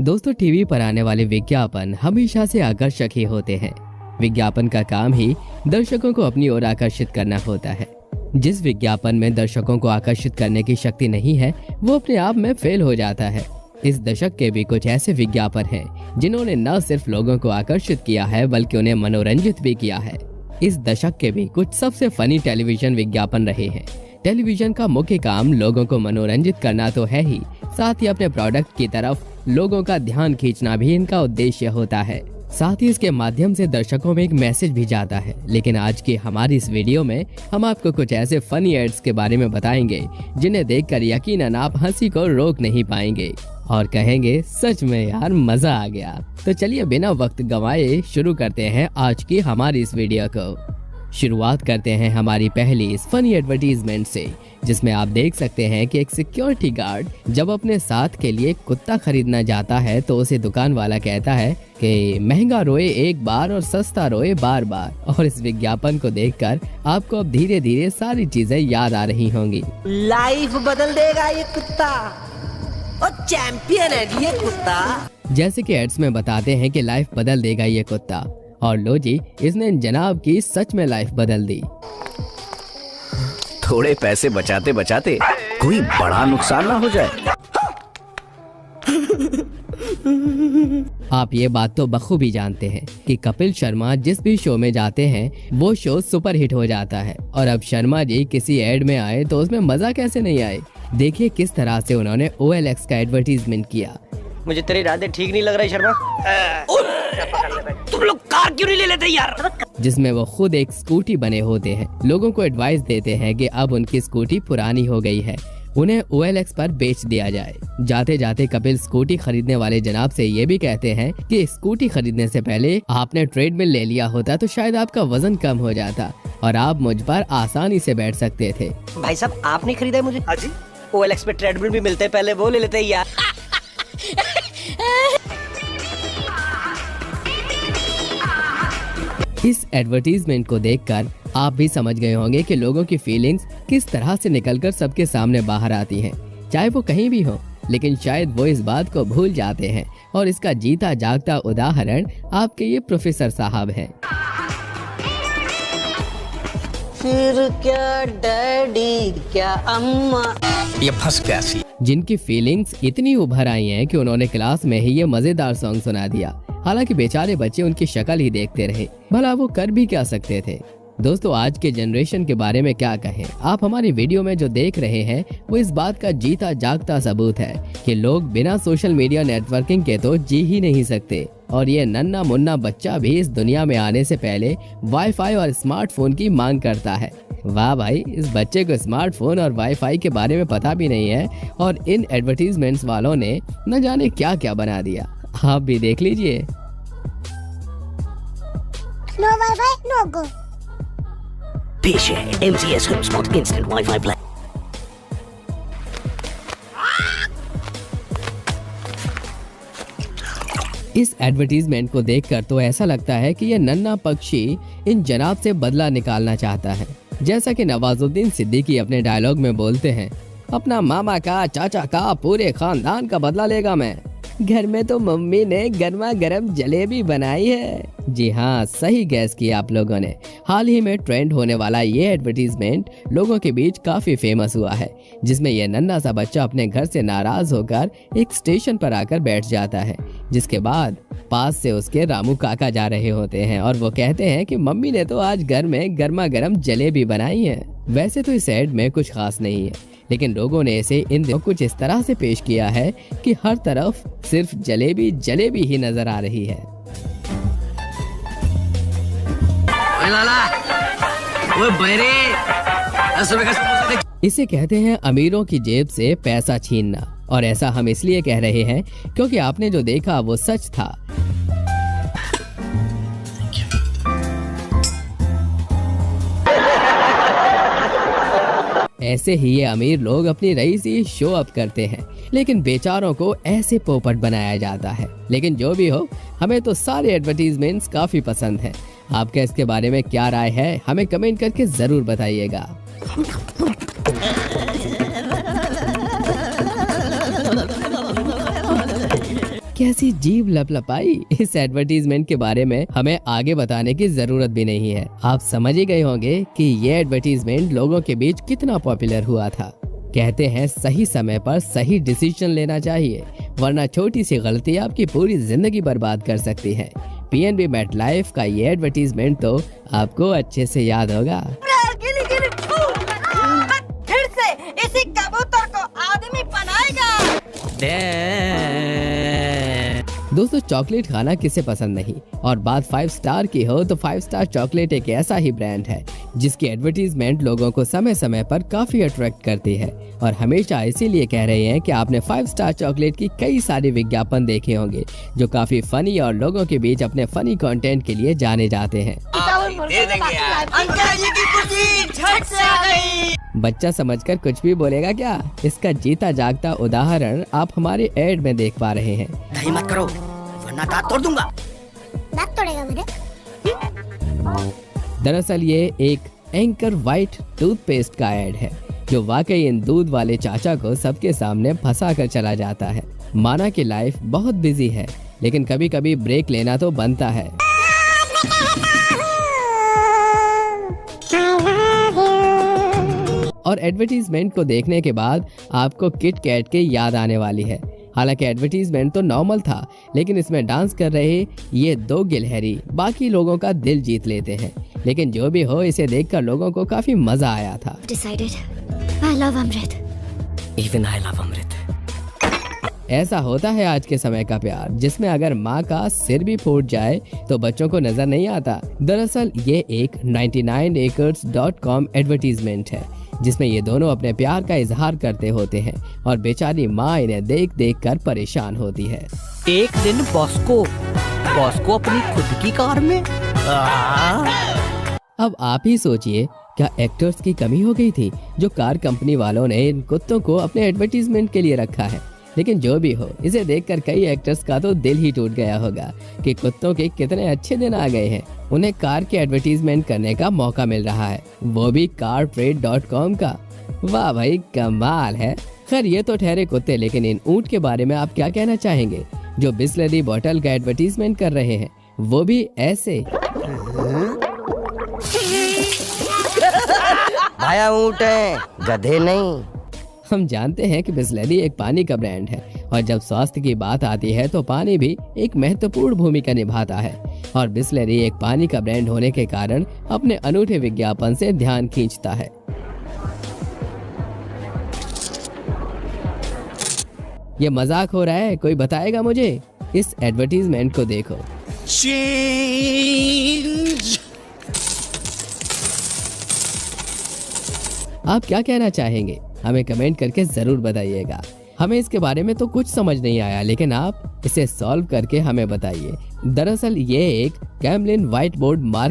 दोस्तों, टीवी पर आने वाले विज्ञापन हमेशा से आकर्षक ही होते हैं। विज्ञापन का काम ही दर्शकों को अपनी ओर आकर्षित करना होता है। जिस विज्ञापन में दर्शकों को आकर्षित करने की शक्ति नहीं है, वो अपने आप में फेल हो जाता है। इस दशक के भी कुछ ऐसे विज्ञापन हैं जिन्होंने न सिर्फ लोगों को आकर्षित किया है बल्कि उन्हें मनोरंजित भी किया है। इस दशक के भी कुछ सबसे फनी टेलीविजन विज्ञापन रहे हैं। टेलीविजन का मुख्य काम लोगों को मनोरंजित करना तो है ही, साथ ही अपने प्रोडक्ट की तरफ लोगों का ध्यान खींचना भी इनका उद्देश्य होता है। साथ ही इसके माध्यम से दर्शकों में एक मैसेज भी जाता है। लेकिन आज की हमारी इस वीडियो में हम आपको कुछ ऐसे फनी एड्स के बारे में बताएंगे जिन्हें देखकर यकीनन आप हंसी को रोक नहीं पाएंगे और कहेंगे सच में यार मजा आ गया। तो चलिए बिना वक्त गंवाए शुरू करते हैं आज की हमारी इस वीडियो को। शुरुआत करते हैं हमारी पहली इस फनी एडवर्टीजमेंट से, जिसमें आप देख सकते हैं कि एक सिक्योरिटी गार्ड जब अपने साथ के लिए कुत्ता खरीदना जाता है तो उसे दुकान वाला कहता है कि महंगा रोए एक बार और सस्ता रोए बार बार। और इस विज्ञापन को देखकर आपको अब धीरे धीरे सारी चीजें याद आ रही होंगी। लाइफ बदल देगा ये कुत्ता और चैंपियन है ये कुत्ता। जैसे कि एड्स में बताते हैं कि लाइफ बदल देगा ये कुत्ता, और लो जी, इसने जनाब की सच में लाइफ बदल दी। थोड़े पैसे बचाते बचाते कोई बड़ा नुकसान ना हो जाए। आप ये बात तो बखूबी जानते हैं कि कपिल शर्मा जिस भी शो में जाते हैं वो शो सुपर हिट हो जाता है। और अब शर्मा जी किसी एड में आए तो उसमें मजा कैसे नहीं आए। देखिए किस तरह से उन्होंने OLX का एडवर्टीजमेंट किया। मुझे तेरे इरादे ठीक नहीं लग रहे शर्मा। तुम लोग कार क्यों नहीं ले लेते यार? जिसमें वो खुद एक स्कूटी बने होते हैं, लोगों को एडवाइस देते हैं कि अब उनकी स्कूटी पुरानी हो गई है, उन्हें OLX पर बेच दिया जाए। जाते जाते कपिल स्कूटी खरीदने वाले जनाब से ये भी कहते हैं कि स्कूटी खरीदने से पहले आपने ट्रेडमिल ले लिया होता तो शायद आपका वजन कम हो जाता और आप मुझ पर आसानी से बैठ सकते थे। भाई साहब आपने खरीदा है मुझे? हाँ जी। OLX पे ट्रेडमिल भी मिलते हैं, पहले वो ले लेते हैं यार। इस एडवर्टीजमेंट को देखकर आप भी समझ गए होंगे कि लोगों की फीलिंग्स किस तरह से निकलकर सबके सामने बाहर आती हैं, चाहे वो कहीं भी हो। लेकिन शायद वो इस बात को भूल जाते हैं और इसका जीता जागता उदाहरण आपके ये प्रोफेसर साहब हैं। फिर क्या डैडी क्या अम्मा, ये फंस गया सी। जिनकी फीलिंग्स इतनी उभर आई हैं कि उन्होंने क्लास में ही ये मजेदार सॉन्ग सुना दिया। हालांकि बेचारे बच्चे उनकी शक्ल ही देखते रहे, भला वो कर भी क्या सकते थे। दोस्तों, आज के जनरेशन के बारे में क्या कहें। आप हमारी वीडियो में जो देख रहे हैं वो इस बात का जीता जागता सबूत है कि लोग बिना सोशल मीडिया नेटवर्किंग के तो जी ही नहीं सकते। और ये नन्ना मुन्ना बच्चा भी इस दुनिया में आने से पहले वाईफाई और स्मार्टफोन की मांग करता है। वाह भाई, इस बच्चे को स्मार्टफोन और वाईफाई के बारे में पता भी नहीं है और इन एडवर्टीजमेंट्स वालों ने न जाने क्या क्या बना दिया। आप भी देख लीजिए। नो वाईफाई नो गो। पेश है MCS HomeSpot instant wifi plan. इस एडवर्टीजमेंट को देखकर तो ऐसा लगता है कि यह नन्हा पक्षी इन जनाब से बदला निकालना चाहता है। जैसा कि नवाजुद्दीन सिद्दीकी अपने डायलॉग में बोलते हैं, अपना मामा का, चाचा का, पूरे खानदान का बदला लेगा मैं। घर में तो मम्मी ने गर्मा गर्म जलेबी बनाई है। जी हाँ, सही गैस किया आप लोगों ने। हाल ही में ट्रेंड होने वाला ये एडवर्टीजमेंट लोगों के बीच काफी फेमस हुआ है, जिसमें यह नन्हा सा बच्चा अपने घर से नाराज होकर एक स्टेशन पर आकर बैठ जाता है, जिसके बाद पास से उसके रामू काका जा रहे होते हैं और वो कहते हैं कि मम्मी ने तो आज घर में गर्मा गर्म जलेबी बनाई है। वैसे तो इस एड में कुछ खास नहीं है, लेकिन लोगों ने इसे इन दिनों कुछ इस तरह से पेश किया है कि हर तरफ सिर्फ जलेबी जलेबी ही नजर आ रही है। इसे कहते हैं अमीरों की जेब से पैसा छीनना, और ऐसा हम इसलिए कह रहे हैं क्योंकि आपने जो देखा वो सच था। ऐसे ही ये अमीर लोग अपनी रईसी शो अप करते हैं, लेकिन बेचारों को ऐसे पोपट बनाया जाता है। लेकिन जो भी हो, हमें तो सारे एडवर्टीजमेंट्स काफी पसंद हैं। आपका इसके बारे में क्या राय है, हमें कमेंट करके जरूर बताइएगा। कैसी जीभ लपलपाई। इस एडवर्टीजमेंट के बारे में हमें आगे बताने की जरूरत भी नहीं है। आप समझ ही गए होंगे कि ये एडवर्टीजमेंट लोगों के बीच कितना पॉपुलर हुआ था। कहते हैं सही समय पर सही डिसीजन लेना चाहिए, वरना छोटी सी गलती आपकी पूरी जिंदगी बर्बाद कर सकती है। पीएनबी मेट लाइफ का ये एडवर्टीजमेंट तो आपको अच्छे से याद होगा। फिर से इसी कबूतर को आदमी बनाएगा। दोस्तों, चॉकलेट खाना किसे पसंद नहीं, और बात 5 स्टार की हो तो 5 स्टार चॉकलेट एक ऐसा ही ब्रांड है जिसकी एडवर्टीजमेंट लोगों को समय समय पर काफी अट्रैक्ट करती है। और हमेशा इसीलिए कह रहे हैं कि आपने 5 स्टार चॉकलेट की कई सारे विज्ञापन देखे होंगे जो काफी फनी और लोगों के बीच अपने फनी कंटेंट के लिए जाने जाते हैं। बच्चा समझकर कुछ भी बोलेगा क्या? इसका जीता जागता उदाहरण आप हमारे एड में देख पा रहे हैं। दही मत करो वरना दांत तोड़ दूंगा। दांत तोड़ेगा मेरे। दरअसल ये एक एंकर व्हाइट टूथपेस्ट का ऐड है जो वाकई इन दूध वाले चाचा को सबके सामने फंसा कर चला जाता है। माना कि लाइफ बहुत बिजी है, लेकिन कभी कभी ब्रेक लेना तो बनता है। और एडवर्टीजमेंट को देखने के बाद आपको किट कैट की याद आने वाली है। हालांकि एडवर्टीजमेंट तो नॉर्मल था, लेकिन इसमें डांस कर रहे ये 2 गिलहरी बाकी लोगों का दिल जीत लेते हैं। लेकिन जो भी हो, इसे देखकर लोगों को काफी मजा आया था। Decided. I love Amrit. Even I love अमृत। ऐसा होता है आज के समय का प्यार, जिसमें अगर माँ का सिर भी फूट जाए तो बच्चों को नजर नहीं आता। दरअसल ये एक 99acres.com एडवर्टीजमेंट है जिसमें ये दोनों अपने प्यार का इजहार करते होते हैं और बेचारी माँ इन्हें देख देख कर परेशान होती है। एक दिन बॉस को अपनी खुद की कार में अब आप ही सोचिए, क्या एक्टर्स की कमी हो गई थी जो कार कंपनी वालों ने इन कुत्तों को अपने एडवर्टीजमेंट के लिए रखा है? लेकिन जो भी हो, इसे देखकर कई एक्टर्स का तो दिल ही टूट गया होगा कि कुत्तों के कितने अच्छे दिन आ गए हैं। उन्हें कार के एडवर्टीजमेंट करने का मौका मिल रहा है, वो भी cartrade.com का। वाह भाई, कमाल है। खैर ये तो ठहरे कुत्ते, लेकिन इन ऊंट के बारे में आप क्या कहना चाहेंगे जो बिस्लरी बोतल का एडवर्टीजमेंट कर रहे हैं, वो भी ऐसे? भाया ऊंट है, गधे नहीं। हम जानते हैं कि बिस्लरी एक पानी का ब्रांड है और जब स्वास्थ्य की बात आती है तो पानी भी एक महत्वपूर्ण भूमिका निभाता है। और बिस्लरी एक पानी का ब्रांड होने के कारण अपने अनूठे विज्ञापन से ध्यान खींचता है। ये मजाक हो रहा है? कोई बताएगा मुझे? इस एडवर्टीजमेंट को देखो। आप क्या कहना चाहेंगे? हमें कमेंट करके जरूर बताइएगा। हमें इसके बारे में तो कुछ समझ नहीं आया, लेकिन आप इसे सॉल्व करके हमें बताइए। दरअसल ये एक कैमलिन व्हाइट बोर्ड मार्क